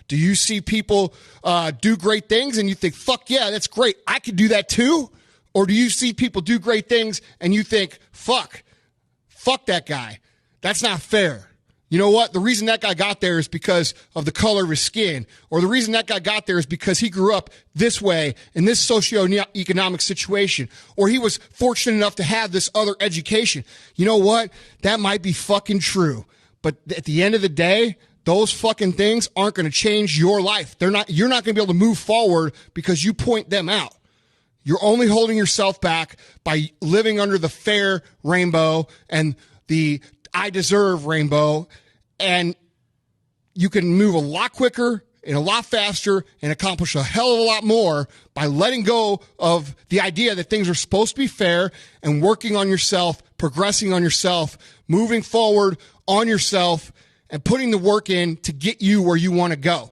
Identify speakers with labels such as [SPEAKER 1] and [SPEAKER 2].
[SPEAKER 1] Do you see people do great things and you think, fuck yeah, that's great, I could do that too? Or do you see people do great things and you think, fuck that guy, that's not fair? You know what? The reason that guy got there is because of the color of his skin. Or the reason that guy got there is because he grew up this way in this socioeconomic situation. Or he was fortunate enough to have this other education. You know what? That might be fucking true. But at the end of the day, those fucking things aren't going to change your life. You're not going to be able to move forward because you point them out. You're only holding yourself back by living under the fair rainbow and the I deserve rainbow, and you can move a lot quicker and a lot faster and accomplish a hell of a lot more by letting go of the idea that things are supposed to be fair and working on yourself, progressing on yourself, moving forward on yourself, and putting the work in to get you where you want to go.